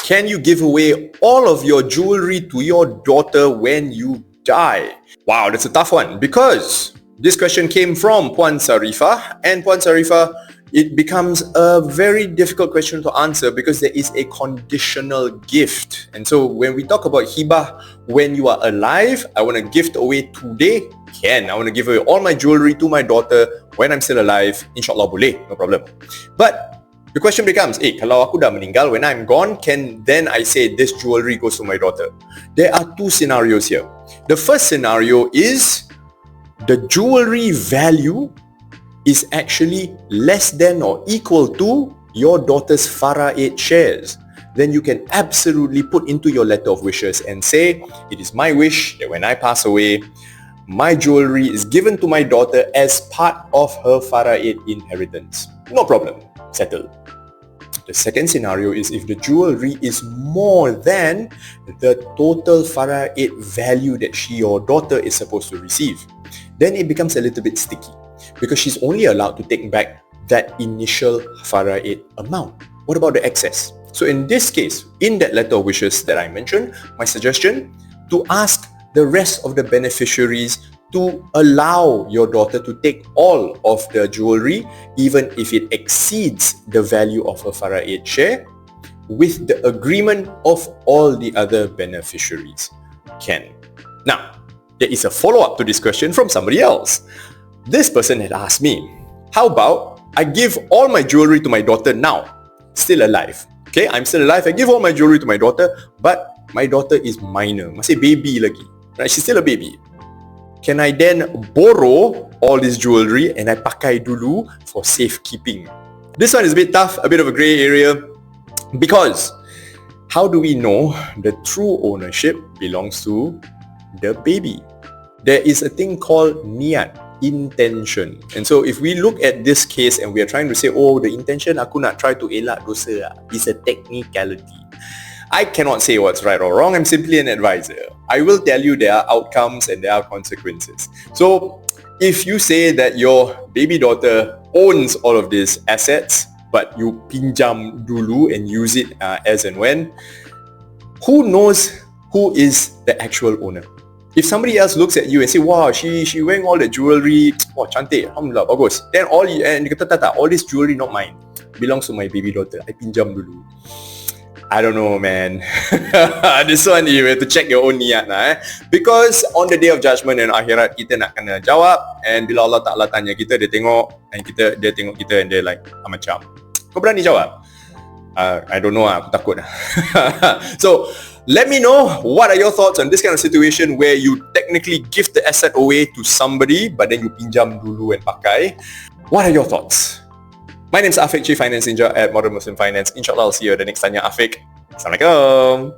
Can you give away all of your jewelry to your daughter when you die? Wow, that's a tough one, because this question came from Puan Sarifah, and Puan Sarifah, it becomes a very difficult question to answer because there is a conditional gift. And so when we talk about hibah when you are alive, I want to gift away today, I want to give away all my jewelry to my daughter when I'm still alive, insyaAllah boleh, no problem. But the question becomes, kalau aku dah meninggal, when I'm gone, can then I say this jewelry goes to my daughter? There are two scenarios here. The first scenario is the jewelry value is actually less than or equal to your daughter's Faraid shares. Then you can absolutely put into your letter of wishes and say, it is my wish that when I pass away, my jewelry is given to my daughter as part of her Faraid inheritance. No problem. Settled. The second scenario is if the jewelry is more than the total Faraid value that your daughter is supposed to receive. Then it becomes a little bit sticky, because she's only allowed to take back that initial Faraid amount. What about the excess? So in this case, in that letter of wishes that I mentioned, my suggestion to ask the rest of the beneficiaries to allow your daughter to take all of the jewelry, even if it exceeds the value of her Faraid share, with the agreement of all the other beneficiaries. Now, there is a follow-up to this question from somebody else. This person had asked me, how about I give all my jewelry to my daughter now, still alive? Okay, I'm still alive, I give all my jewelry to my daughter, but my daughter is minor, masih baby lagi, right? She's still a baby. Can I then borrow all this jewelry and I pakai dulu for safekeeping? This one is a bit tough, a bit of a grey area, because how do we know the true ownership belongs to the baby? There is a thing called niat, intention. And so if we look at this case and we are trying to say, oh, the intention aku nak try to elak dosa, is a technicality. I cannot say what's right or wrong. I'm simply an advisor. I will tell you there are outcomes and there are consequences. So if you say that your baby daughter owns all of these assets, but you pinjam dulu and use it as and when, who knows who is the actual owner? If somebody else looks at you and say, wow, she wearing all the jewelry, wow, cantik, alhamdulillah, bagus. Then and dia kata, tak, all this jewelry not mine, belongs to my baby daughter. I pinjam dulu. I don't know, man. This one you have to check your own niat lah, because on the day of judgment and akhirat, kita nak kena jawab, and bila Allah Ta'ala tanya kita, dia tengok kita and dia like, macam, kau berani jawab? I don't know, aku takut. So let me know, what are your thoughts on this kind of situation where you technically give the asset away to somebody but then you pinjam dulu and pakai? What are your thoughts? My name is Afiq, Chief Finance Ninja at Modern Muslim Finance. InsyaAllah I'll see you at the next Tanya Afiq. Assalamualaikum.